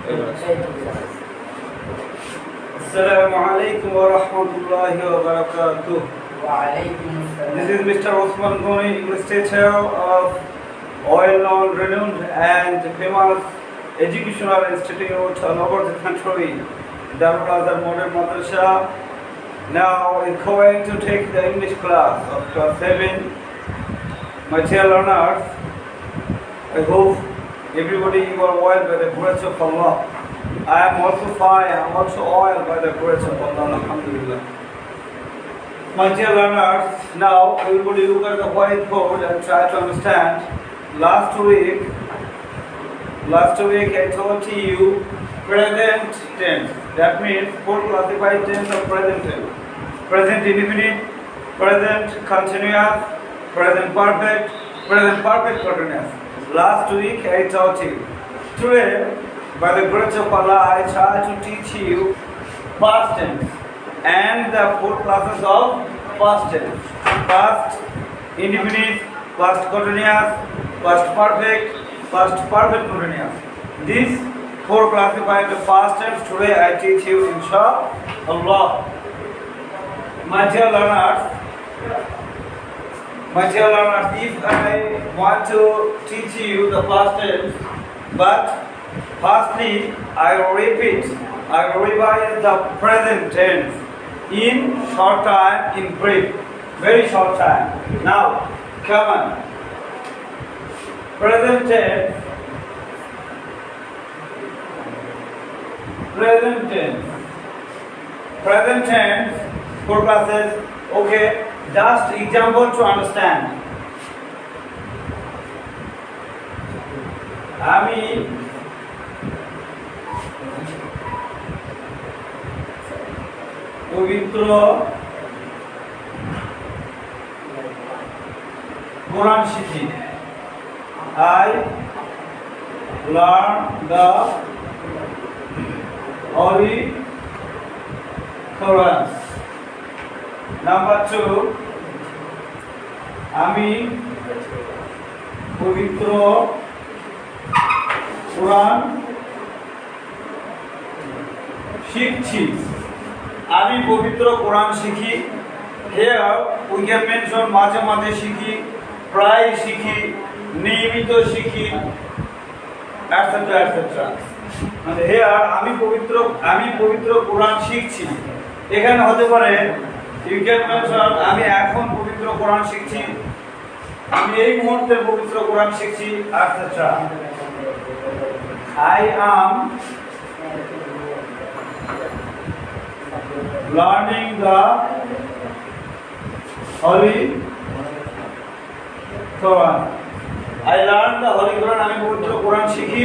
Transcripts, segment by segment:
Assalamu alaikum wa rahmatullahi wa barakatuh. This is Mr. Osman Ghani, English teacher of well-known, renowned and famous educational institute all over the country, Darul Azhar Modern Madrasa. Now we're going to take the English class of class 7. My dear learners, I hope everybody you are well by the grace of Allah. I am also fine, I am also oil by the grace of Allah, alhamdulillah. My dear learners, now everybody look at the whiteboard and try to understand. Last week I told you present tense. That means 4 classified tense of present tense. Present indefinite, present continuous, present perfect continuous. Last week I taught you. Today, by the grace of Allah, I try to teach you past tense and the 4 classes of past tense. Past indefinite, past continuous, past perfect continuous. These 4 classified past tense today I teach you inshallah. My dear learners, if I want to teach you the past tense, but firstly I revise the present tense in short time, in brief, very short time. Now, come on. Present tense, 4 classes. Okay, just example to understand. আমি পবিত্র কোরআন শিখি। I learn the Holy Quran. Number 2, আমি পবিত্র কোরআন শিখছি। আমি পবিত্র কোরআন শিখি। Here we can mention মাঝে মাঝে শিখি, প্রায় শিখি, নিয়মিত শিখি, etc. মানে here আমি পবিত্র কোরআন শিখছি। এখানে হতে পারে you can mention আমি এখন পবিত্র কোরআন শিখছি, আমি এই মুহূর্তে পবিত্র কোরআন শিখছি, etc. I am learning the Holy Quran. I learn the Holy Quran. আমি পবিত্র কোরআন শিখি।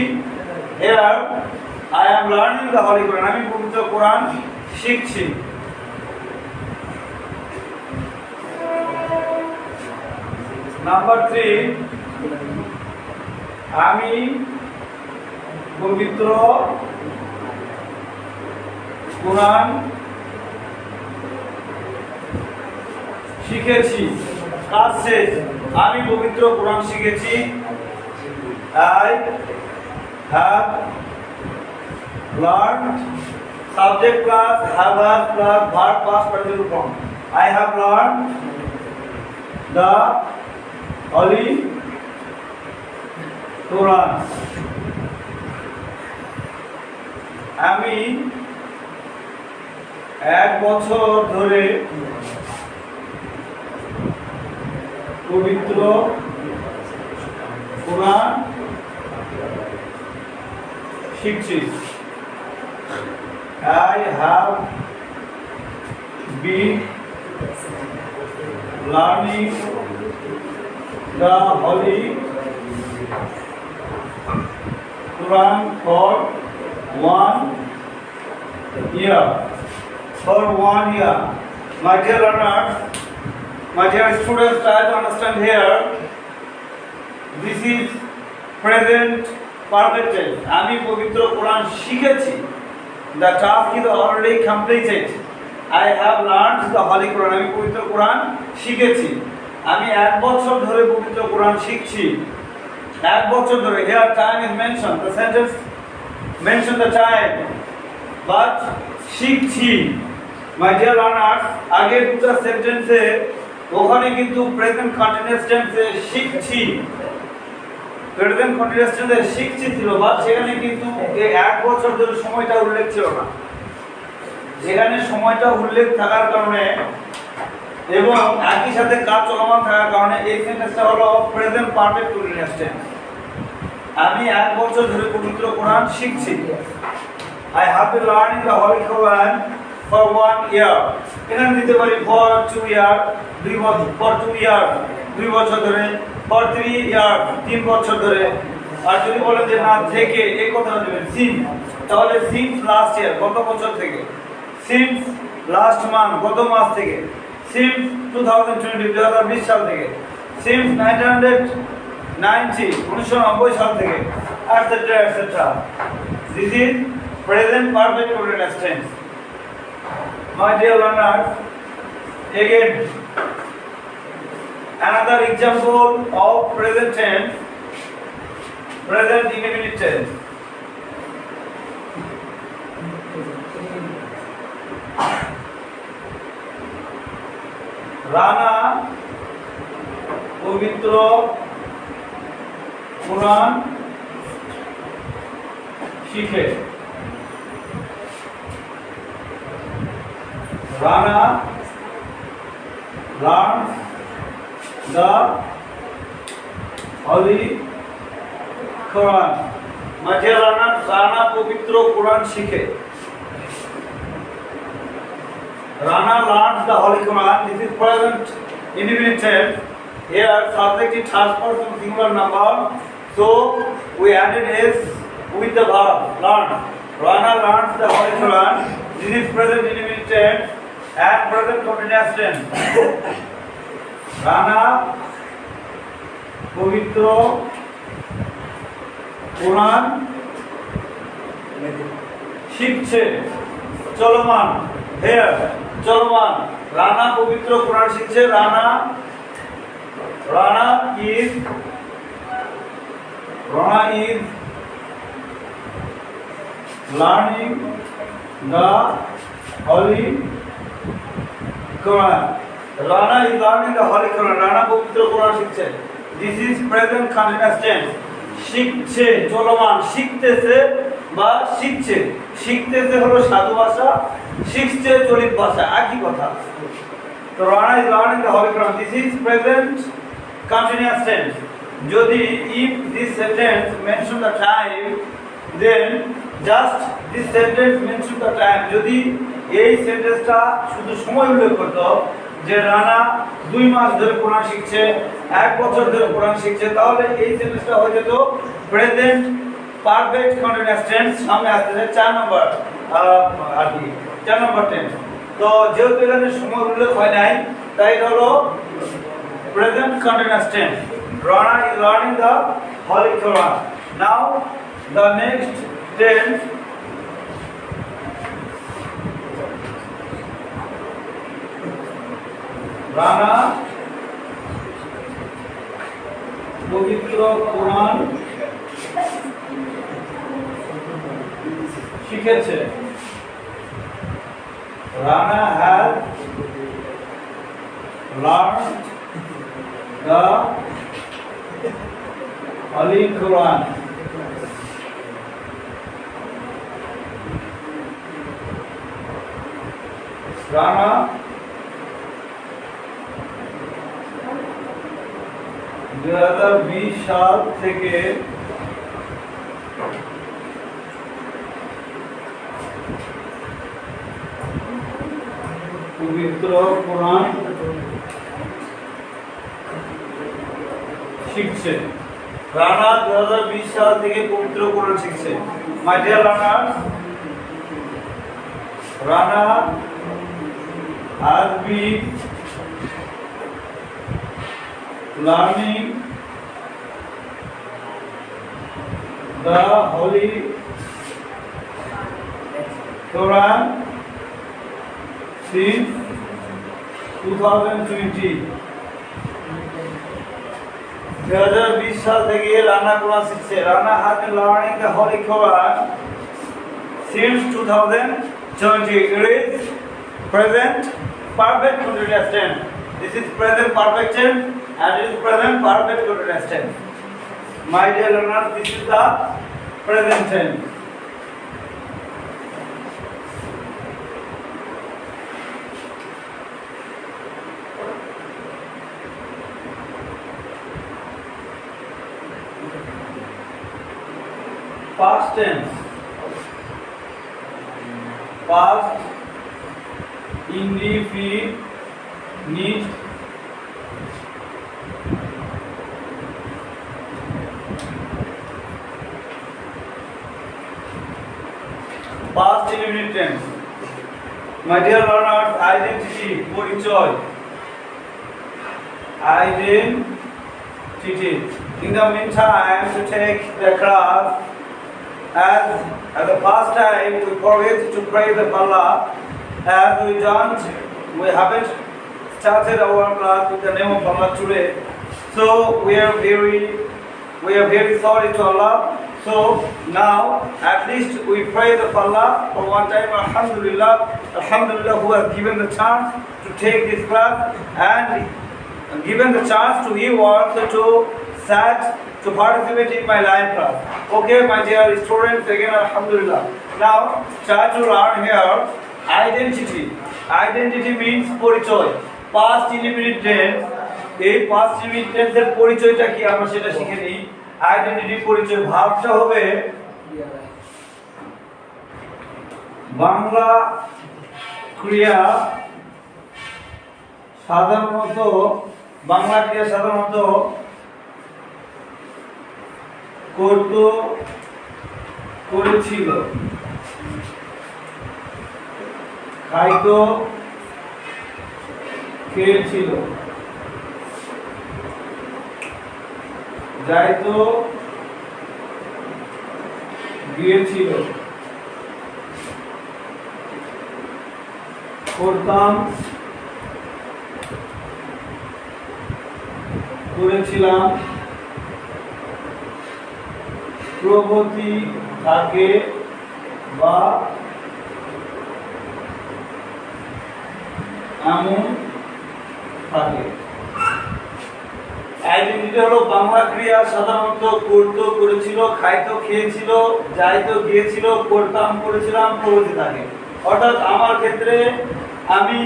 Here I am learning the Holy Quran. আমি পবিত্র কোরআন শিখছি। Number 3, আমি পবিত্র কোরআন শিখেছি। কাজ শেষ। আমি পবিত্র কোরআন শিখেছি। I have learned, subject plus have plus verb past participle form. I have learned the Holy Quran. আমি 1 বছর ধরে পবিত্র কোরআন শিখছি। I have been learning the Holy Quran for 1 year. My dear learners, my dear students, try to understand here. This is present perfect tense. আমি পবিত্র কোরআন শিখেছি। The task is already completed. I have learned the Holy Quran. আমি পবিত্র কোরআন শিখেছি। আমি 1 বছর ধরে পবিত্র কোরআন শিখছি। 1 বছর ধরে। Here time is mentioned. The sentence mention the time but শিখছি my dear learners আগে দুটো সেন্টেন্সে ওখানে কিন্তু প্রেজেন্ট কন্টিনিউয়াস টেন্সে শিখছি প্রেজেন্ট কন্টিনিউয়াস টেন্সে শিখছি ছিল বাট সেখানে কিন্তু এই এক বছর ধরে সময়টা উল্লেখ ছিল না যেখানে সময়টা উল্লেখ থাকার কারণে এবং একই সাথে কাজ চলমান থাকার কারণে এই সেন্টেন্সটা হলো প্রেজেন্ট পারফেক্ট কন্টিনিউয়াস টেন্স আমি এক বছর ধরে পবিত্র কোরআন শিখছি I have been learning the Holy Quran for 1 year এখানে দিতে পারি for 2 year 2 বছর for 2 year 2 বছর ধরে for 3 year 3 বছর ধরে আর যদি বলেন যে না থেকে এই কথাটা দিবেন since তাহলে since last year কত বছর থেকে since last month কত মাস থেকে since 2020 সাল থেকে since 1990 সাল থেকে etc etc this is present perfect continuous tense my dear learners again another example of present tense present indefinite tense Rana পবিত্র কোরআন শিখে Rana learns the Holy Quran my dear learners Rana পবিত্র কোরআন শিখে Rana learns the Holy Quran. This is present indefinite tense. Here subject is third person singular number. So we added s with the verb learn. Rana learns the Holy Quran. This is present indefinite tense and present continuous tense. Rana পবিত্র কোরআন শিখছে চলমান here চলমান রানা পবিত্র কোরআন শিখছে Rana is learning the Holy Quran Rana is learning the Holy Quran Rana পবিত্র কোরআন শিখছে this is present continuous tense শিখছে চলমান শিখতেছে বা শিখছে শিখতেছে হলো সাধু ভাষা শিখছে চলিত ভাষা একই কথা তো Rana is learning the Holy Quran this is present continuous tense যদি if this sentence mention the time then just this sentence mention the time যদি এই সেন্টেন্সটা শুধু সময় উল্লেখ করতো যে রানা 2 মাস ধরে কোরআন শিখছে 1 বছর ধরে কোরআন শিখছে তাহলে এই সেন্টেন্সটা হয়ে যেত প্রেজেন্ট পারফেক্ট কন্টিনিউয়াস টেন্স সামনে আসছে 4 নম্বর আর কি 4 নম্বর টেন্স তো যেহেতু এখানে সময় উল্লেখ হয় নাই তাই হলো present continuous tense Rana is learning the Holy Quran now the next tense Rana পবিত্র কোরআন শিখেছে Rana has learned the Holy Quran Rana 2020 সাল থেকে পবিত্র কোরআন শিখছে রানা 2020 সাল থেকে পবিত্র কোরআন শিখছে my dear learners Rana has been learning the Holy Quran since 2020 2020 সাল থেকে রানা কোরআন শিখছে Rana has been learning the Holy Quran since 2020. It is present perfect continuous tense. This is present perfect tense and it is present perfect continuous tense. My dear learners, this is the present tense. Past tense. Past indefinite past indefinite tense. My dear learners, identity, পরিচয়, identity. In the meantime, to take the class, as the first time we forget to pray the Allah, as we haven't started our class with the name of Allah today. So we are very sorry to Allah. So now at least we pray the Allah for one time. Alhamdulillah, who has given the chance to take this class and given the chance to you also to sat to participate in my live class. Okay, my dear students, again Alhamdulillah. Now try to learn here identity. Identity means পরিচয়. Past indefinite tense. এই past indefinite tense এর পরিচয়টা কি আমরা সেটা শিখে নিই। Identity পরিচয় ভাবটা হবে বাংলা ক্রিয়া সাধারণত করতো করেছিল, খাইতো খেয়েছিল, যাইতো গিয়েছিল, করতাম করেছিলাম, প্রগতি থাকে বা এমন থাকে। আইডেন্টিটি হলো বাংলা ক্রিয়া সাধারণত করতো করেছিল, খাইতো খেয়েছিল, যাইতো গিয়েছিল, করতাম করেছিলাম, প্রগতি থাকে। অর্থাৎ আমার ক্ষেত্রে আমি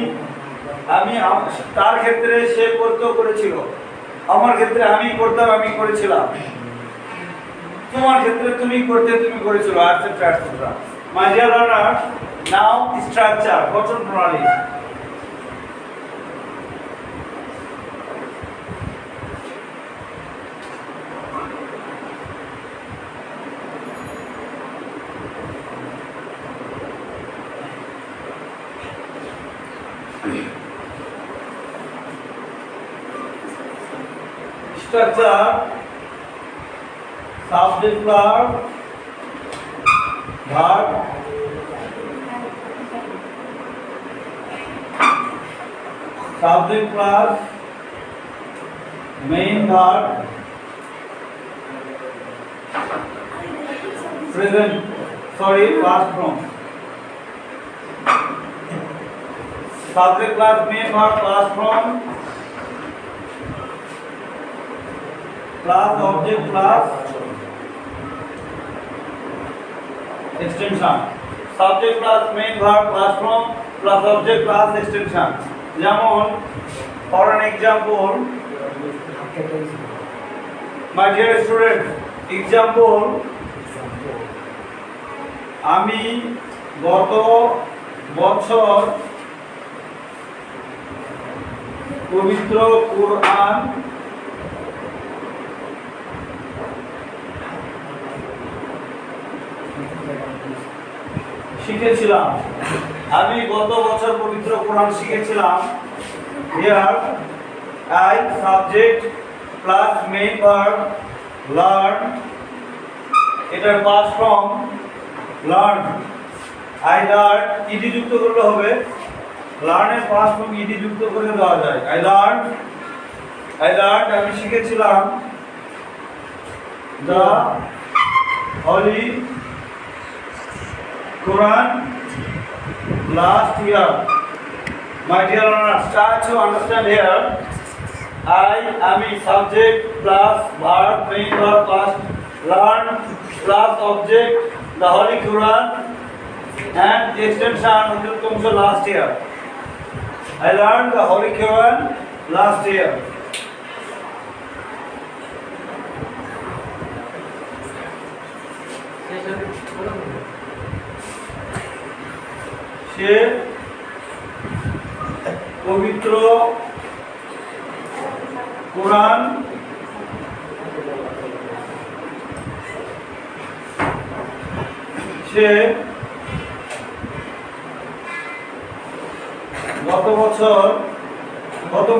তার ক্ষেত্রে সে করতো করেছিল, আমার ক্ষেত্রে আমি করতাম আমি করেছিলাম, তোমার ক্ষেত্রে তুমি করতে তুমি করেছিল, etcetera etcetera. My dear learner, now structure, গঠন প্রণালী। Structure, subject verb, subject plus main verb, present, past form. Subject plus main verb, past form, plus object plus extension. Subject plus main verb, past form, plus object plus extension. যেমন for an example, my dear student, example, আমি গত বছর পবিত্র কুরআন শিখেছিলাম। আমি গত বছর পবিত্র কোরআন শিখেছিলাম। Here I subject plus main verb learn, এটার past form learn, I learned ed যুক্ত করলে হবে, learn এর past form ed যুক্ত করে দেওয়া যায়। I learned আমি শিখেছিলাম the holy Quran last year. My dear learners, try to understand here. I am a subject plus verb, main verb plus learn plus object, the Holy Quran and extension of last year. I learned the Holy Quran last year. সে পবিত্র কোরআন সে গত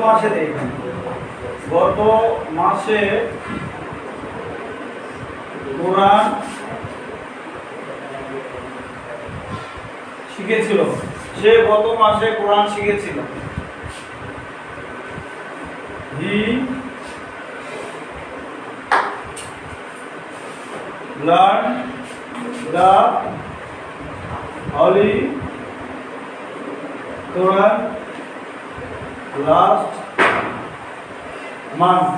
মাসে কোরআন শিখেছিল। সে গত মাসে কোরআন শিখেছিল। He learned the Holy Quran last month.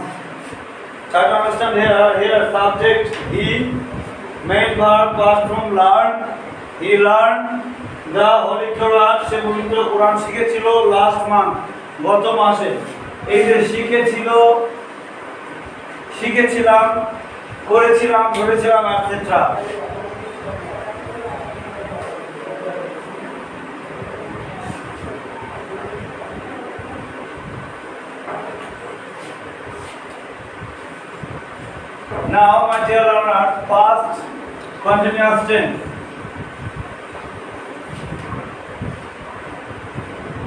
Try to understand here subject he, main verb past from learn. He learned the Holy Quran. সে পবিত্র কোরআন শিখেছিল last month, গত মাসে। এই যে শিখেছিলাম, করেছিলাম, ধরেছিলাম etc. Now, my dear learners, past continuous tense.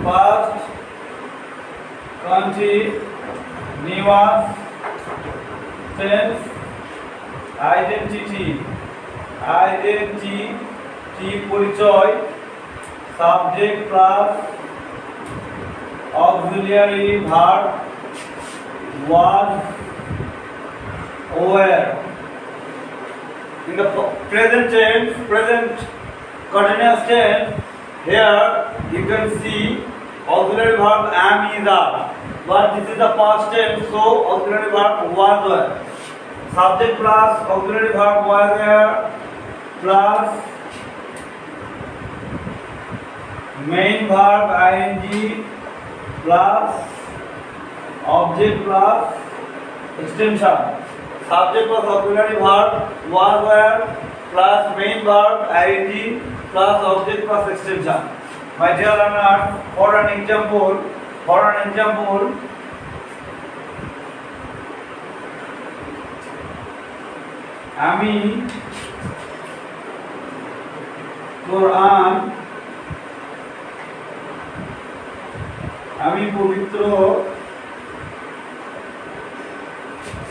Past continuous tense. Identity পরিচয়, subject plus auxiliary verb was, were. In the present tense, present continuous tense, here you can see auxiliary verb am, is, are, but this is the past tense, so auxiliary verb was, were. Subject plus auxiliary verb was, were plus main verb ing plus object plus extension. Subject plus auxiliary verb was, were plus main verb ing plus object plus extension. My dear learners, for an example, আমি পবিত্র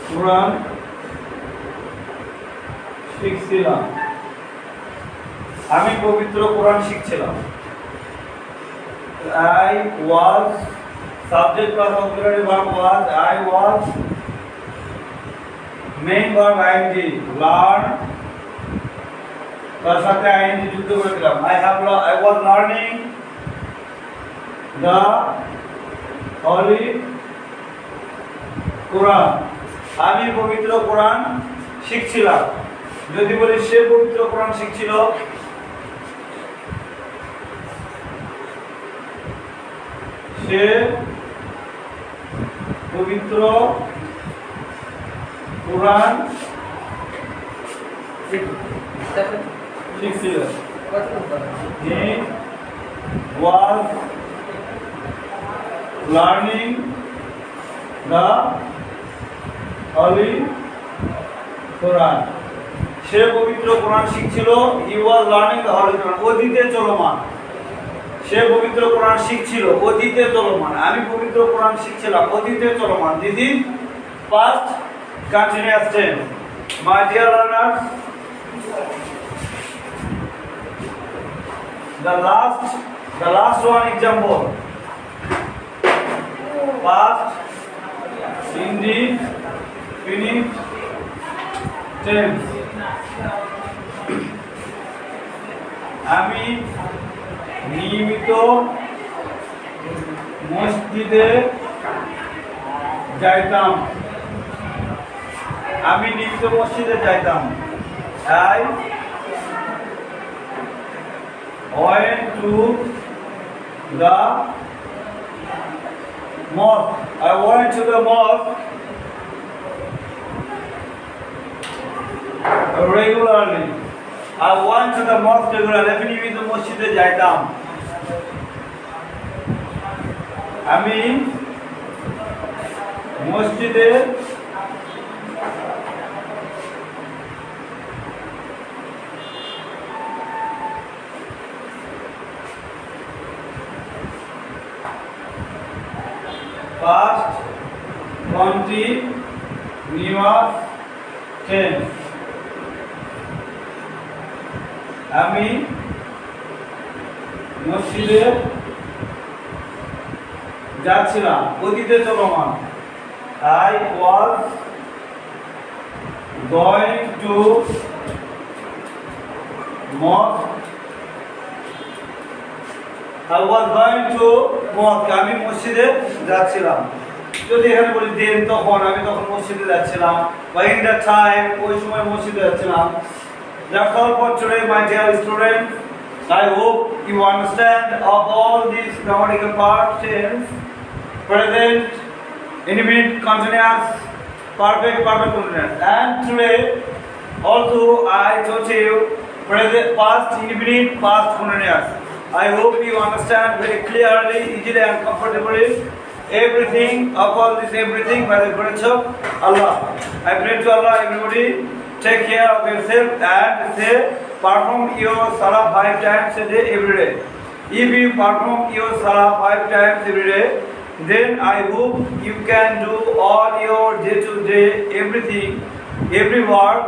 কোরআন শিখছিলাম। I was, subject plus auxiliary verb was, I was, main verb ing, learn, তার সাথে ing যুক্ত করে দিলাম। I was learning the Holy Quran. আমি পবিত্র কোরআন শিখছিলাম। যদি বলি সে পবিত্র কোরআন শিখছিল, সে পবিত্র কোরআন শিখছিল। He was learning the Holy Quran. সে পবিত্র কোরআন শিখছিল। He was learning the Holy Quran. অতীতে চলমান। সে পবিত্র কোরআন শিখছিল, অতীতে চলমান। আমি পবিত্র কোরআন শিখছিলাম, অতীতে চলমান। This is past continuous tense. My dear learners, the last one example. Past indefinite tense. আমি নিয়মিত মসজিদে যাইতাম। আমি নিয়মিত মসজিদে যাইতাম। I went to the mosque. I went to the mosque regularly. I went to the mosque regularly. আমি নিয়মিত মসজিদে যাইতাম। আমি মসজিদে past continuous tense আমি মসজিদে যাচ্ছিলাম অতীতে চলমান I was going to mosque আমি মসজিদে যাচ্ছিলাম। যদি এখানে বলি দেন তখন আমি তখন মসজিদে যাচ্ছিলাম বা ইন দ্য টাইম ওই সময় মসজিদে যাচ্ছিলাম। That's all for today, my dear students. I hope you understand of all these grammatical parts: tense, present, indefinite, continuous, perfect continuous. And today also I taught you present, past indefinite, past continuous. I hope you understand very clearly, easily and comfortably everything, of all this everything by the grace of Allah. I pray to Allah, everybody take care of yourself and say perform your salah 5 times a day every day. If you perform your salah 5 times every day, then I hope you can do all your day-to-day everything, every work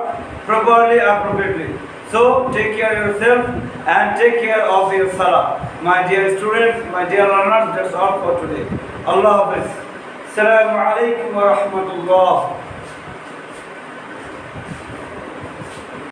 properly, appropriately. So take care of yourself and take care of your salah. My dear students, my dear learners, that's all for today. Allah Hafiz. Assalamu alaikum wa rahmatullah.